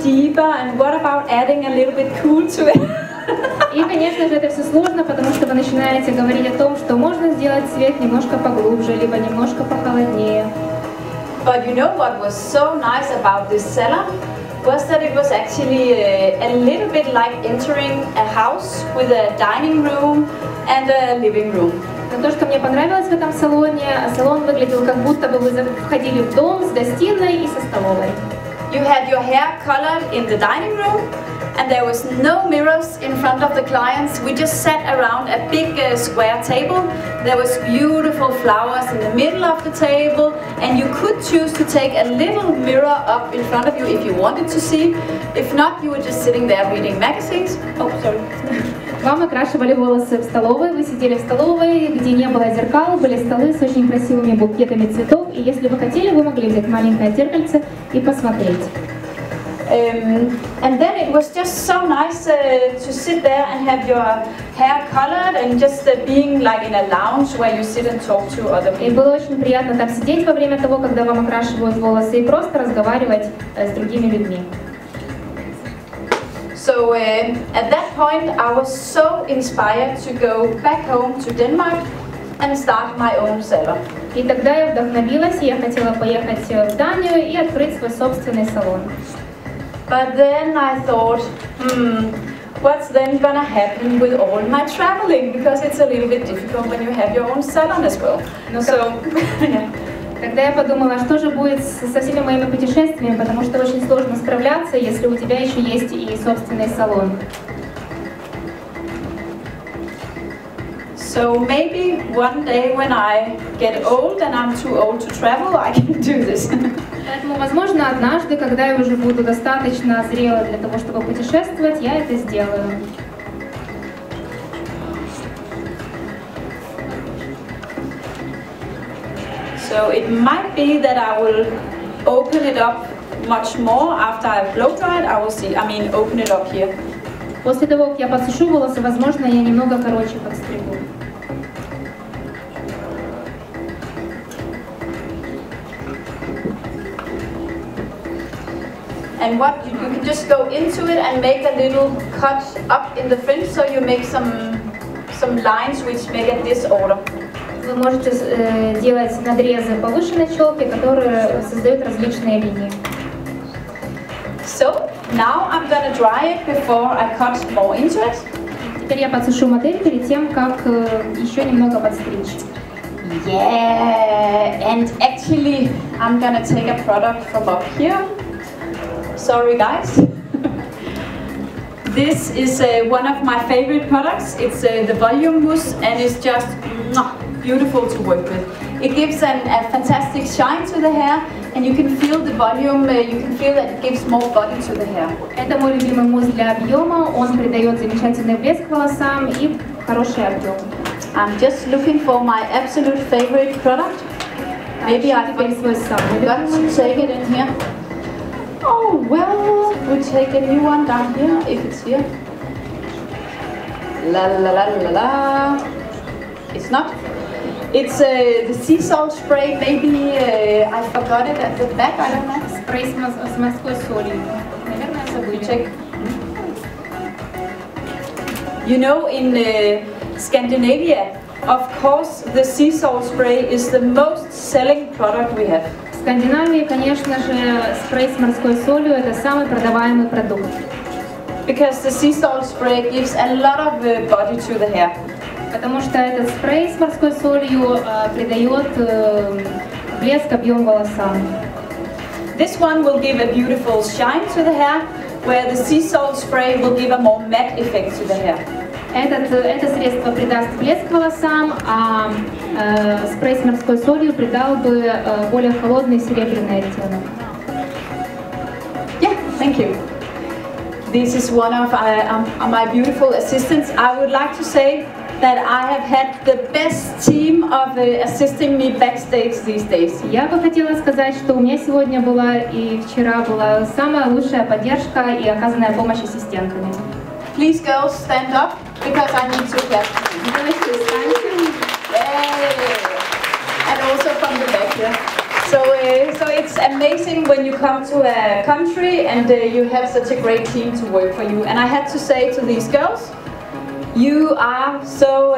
deeper, and what about adding a little bit cool to it? И, конечно же, это все сложно, потому что вы начинаете говорить о том, что можно сделать цвет немножко поглубже, либо немножко похолоднее. But you know what was so nice about this cellar? Was that it was actually a little bit like entering a house with a dining room and a living room. Но то, что мне понравилось в этом салоне, салон выглядел как будто бы вы входили в дом с гостиной и со столовой. You had your hair colored in the dining room, and there was no mirrors in front of the clients. We just sat around a big square table. There was beautiful flowers in the middle of the table, and you could choose to take a little mirror up in front of you if you wanted to see. If not, you were just sitting there reading magazines. Oh, sorry. Вам окрашивали волосы в столовой, вы сидели в столовой, где не было зеркал, были столы с очень красивыми букетами цветов, и если вы хотели, вы могли взять маленькое зеркальце и посмотреть. And then it was just so nice to sit there and have your hair colored and just being like in a lounge where you sit and talk to other people. И было очень приятно там сидеть во время того, когда вам окрашивают волосы, и просто разговаривать с другими людьми. So at that point I was so inspired to go back home to Denmark and start my own salon. И тогда я вдохновилась, и я хотела поехать в Данию и открыть свой собственный салон. But then I thought, what's then gonna happen with all my traveling? Because it's a little bit difficult when you have your own salon as well. Тогда я подумала, что же будет со всеми моими путешествиями, потому что очень сложно справляться, если у тебя еще есть и собственный салон. So maybe one day when I get old and I'm too old to travel, I can do this. Поэтому, возможно, однажды, когда я уже буду достаточно зрела для того, чтобы путешествовать, я это сделаю. So it might be that I will open it up much more after I've blow dried. I will see. I mean, open it up here. После того, как я подсушу волосы, возможно, я немного короче подстригу. And what you can just go into it and make a little cut up in the fringe, so you make some lines which make a disorder. Вы можете делать надрезы повыше на челке, которые создают различные линии. So now I'm gonna dry it before I cut more into it. Теперь я подсушу модель перед тем, как еще немного подстричь. Yeah, and actually I'm gonna take a product from up here. Sorry guys. This is one of my favorite products. It's the volume mousse, and it's just beautiful to work with. It gives a fantastic shine to the hair, and you can feel the volume, you can feel that it gives more body to the hair. Это мой любимый мусс для объема, он придает замечательный блеск волосам и хороший объем. I'm just looking for my absolute favorite product. Maybe I forgot to take it in here. Oh well, we'll take a new one down here if it's here. La la la la la. It's not. It's the sea salt spray. Maybe I forgot it at the back. I don't know. Спрей с морской солью. Наверное, забыли. Check. You know, in Scandinavia, of course, the sea salt spray is the most selling product we have. В Скандинавии, конечно же, спрей с морской солью – это самый продаваемый продукт. Because the sea salt spray gives a lot of body to the hair. Потому что этот спрей с морской солью придает блеск, объем волосам. This one will give a beautiful shine to the hair, where the sea salt spray will give a more matte effect to the hair. Это средство придаст блеск волосам, а спрей с морской солью придал бы более холодный серебряный оттенок. Yeah, thank you. This is one of my beautiful assistants. I would like to say that I have had the best team of assisting me backstage these days. Я бы хотела сказать, что у меня сегодня была и вчера была самая лучшая поддержка и оказанная помощь ассистентами. Please girls stand up because I need to clap. And also from the back here. So it's amazing when you come to a country and you have such a great team to work for you. And I had to say to these girls, you are so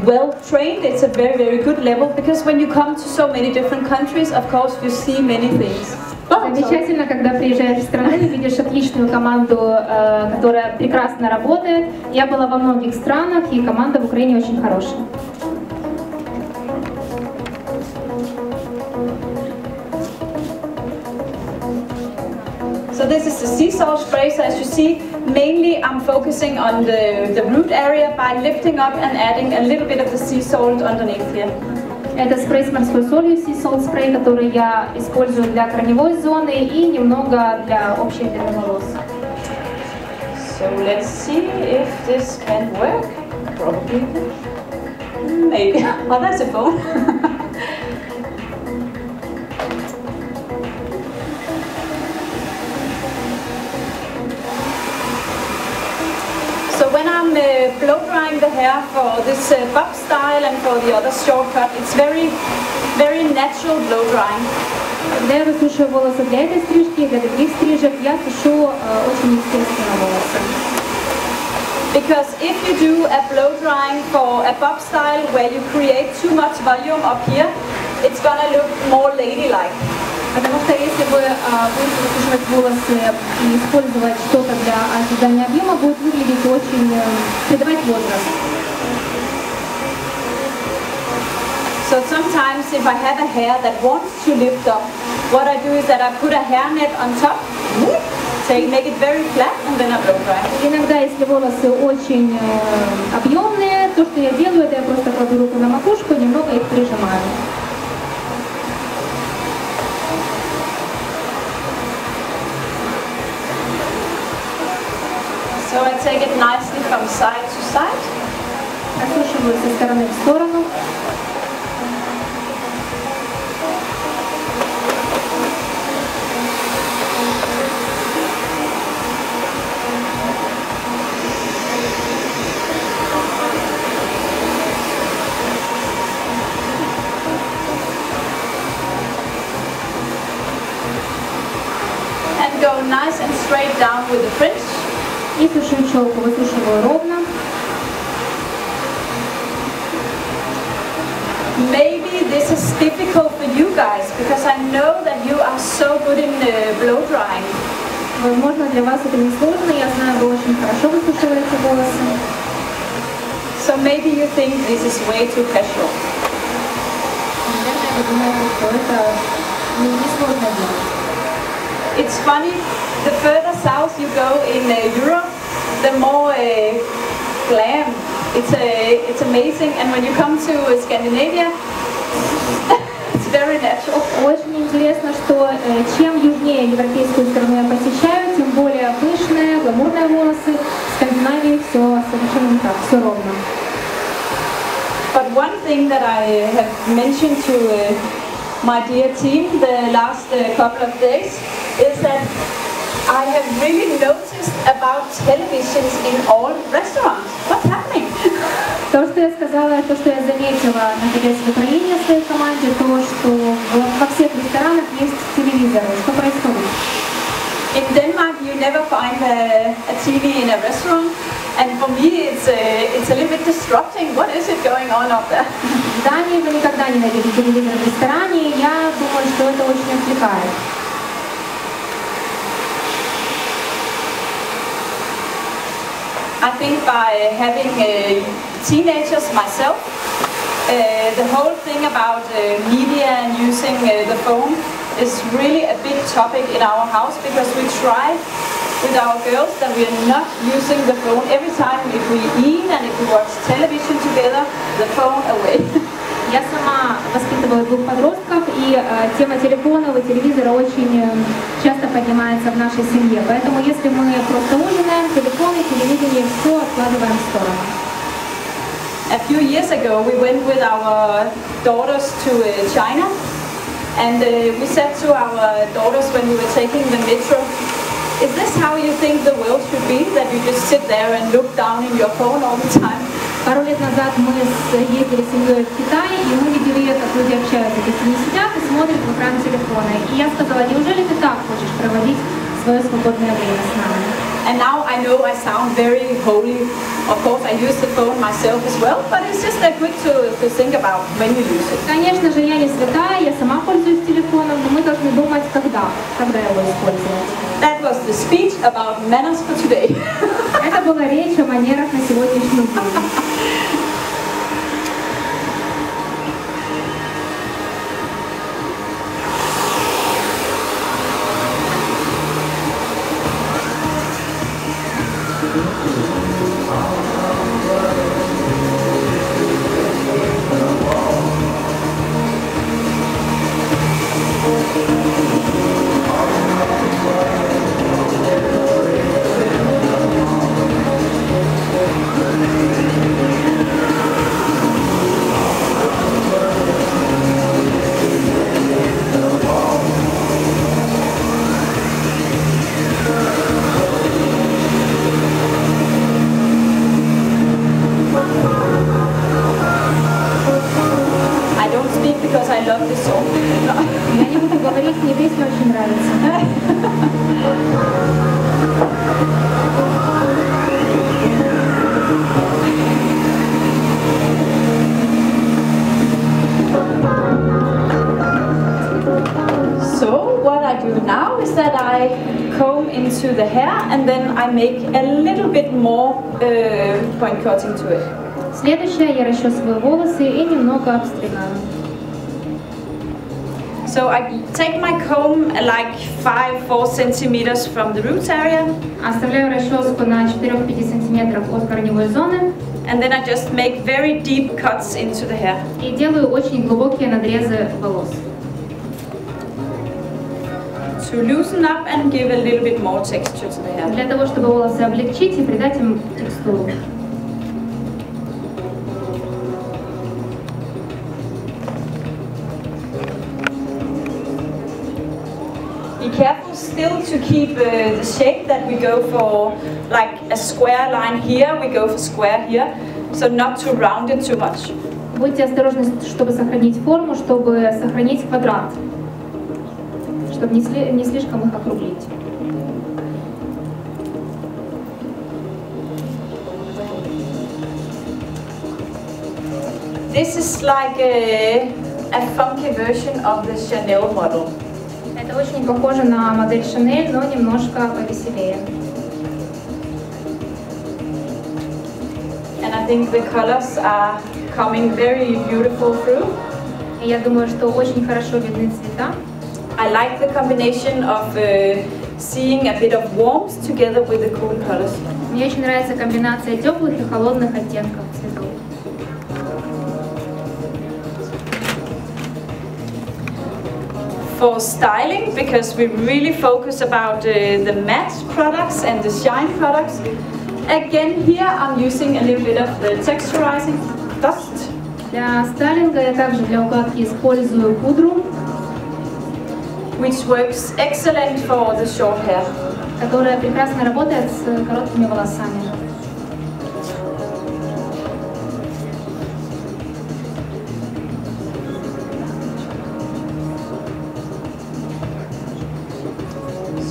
well trained. It's a very, very good level, because when you come to so many different countries, of course, you see many things. Замечательно, когда приезжаешь в страну и видишь отличную команду, которая прекрасно работает. Я была во многих странах, и команда в Украине очень хорошая. So this is the sea salt spray. So as you see, mainly I'm focusing on the root area by lifting up and adding a little bit of the sea salt underneath here. Это спрей с морской солью, sea salt spray, который я использую для корневой зоны и немного для общей длины волос. So let's see if this can work. Probably. Maybe. Oh, that's a phone. So when I'm blow drying the hair for this bob style and for the other shortcut, it's very, very natural blow drying. Когда я высушиваю волосы для этой стрижки и для других стрижек, я сушу очень естественно волосы. Because if you do a blow drying for a bob style where you create too much volume up here, it's gonna look more ladylike. Потому что если вы будете высушивать волосы и использовать что-то для создания объема, будет выглядеть очень, придавать возраст. So sometimes if I have a hair that wants to lift up, what I do is that I put a hairnet on top, make it very flat, and then I blow dry. Иногда, если волосы очень объемные, то, что я делаю, это я просто кладу руку на макушку, немного их прижимаю. So I take it nicely from side to side. Осушиваю со стороны в сторону. And go nice and straight down with the fringe. И сушу челку, высушиваю ровно. Maybe this is difficult for you guys, because I know that you are so good in blow drying. Возможно, для вас это не сложно, я знаю, вы очень хорошо высушиваете волосы. So maybe you think this is way too casual. Наверное, вы думаете, что это несложно делать. It's funny, the further south you go in Europe, the more glam. It's amazing, and when you come to Scandinavia, it's very natural. Очень интересно, что чем южнее европейскую страну я посещаю, тем более пышные, гламурные волосы. В Скандинавии все совершенно не так, все ровно. But one thing that I have mentioned to my dear team the last couple of days is that I have really noticed about televisions in all restaurants. What's happening? То, что я сказала, то, что я заметила, находясь в Украине в своей команде, то, что во всех ресторанах есть телевизоры. Что происходит? In Denmark, you never find a TV in a restaurant, and for me, it's a little bit disrupting. What is it going on up there? В Дании вы никогда не найдете телевизор в ресторане, и я думаю, что это очень отвлекает. I think by having teenagers myself, the whole thing about media and using the phone is really a big topic in our house, because we try with our girls that we are not using the phone every time if we eat and if we watch television together, the phone away. Я сама воспитываю двух подростков, и тема телефонов и телевизора очень часто поднимается в нашей семье. Поэтому если мы просто ужинаем, телефоны, телевидение, все откладываем в сторону. A few years ago, we went with our daughters to China, and we said to our daughters when we were taking the metro, "Is this how you think the world should be? That you just sit there and look down in your phone all the time?" Пару лет назад мы ездили с семьей в Китай, и мы видели, как люди общаются. То есть они сидят и смотрят в экран телефона. И я сказала, неужели ты так хочешь проводить свое свободное время с нами? And now I know I sound very holy. Of course, I use the phone myself as well, but it's just good to think about when you use it. Конечно же, я не святая, я сама пользуюсь телефоном, но мы должны думать, когда его использовать. That was the speech about manners for today. Это была речь о манерах на сегодняшний день. Я не буду говорить, мне песня очень нравится. So what I do now is that I comb into the hair and then I make a little bit more point cutting to it. Следующее, я расчесываю волосы и немного обстригаю. So I take my comb like 5-4 centimeters from the root area. Оставляю расческу на 4-5 сантиметров от корневой зоны. And then I just make very deep cuts into the hair. И делаю очень глубокие надрезы волос. To loosen up and give a little bit more texture to the hair. Для того, чтобы волосы облегчить и придать им текстуру. Be careful still to keep the shape that we go for, like a square line here, we go for square here, so not to round it too much. Будьте осторожны, чтобы сохранить форму, чтобы сохранить квадрат, чтобы не слишком их округлить. This is like a funky version of the Chanel model. Это очень похоже на модель Chanel, но немножко повеселее. And I think the colors are coming very beautiful through. И я думаю, что очень хорошо видны цвета. I like the combination of seeing a bit of warmth together with the cool colors. Мне очень нравится комбинация теплых и холодных оттенков цветов. For styling, because we really focus about the matte products and the shine products. Again, here I'm using a little bit of the texturizing dust. Для стайлинга я также для укладки использую пудру, which works excellent for the short hair. Которая прекрасно работает с короткими волосами.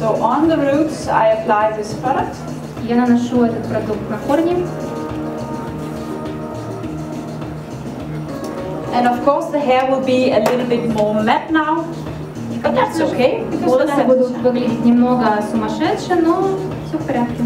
So on the roots, I apply this product. Я наношу этот продукт на корни. And of course, the hair will be a little bit more matte now, but that's okay. Волосы будут выглядеть немного сумасшедше, но все в порядке.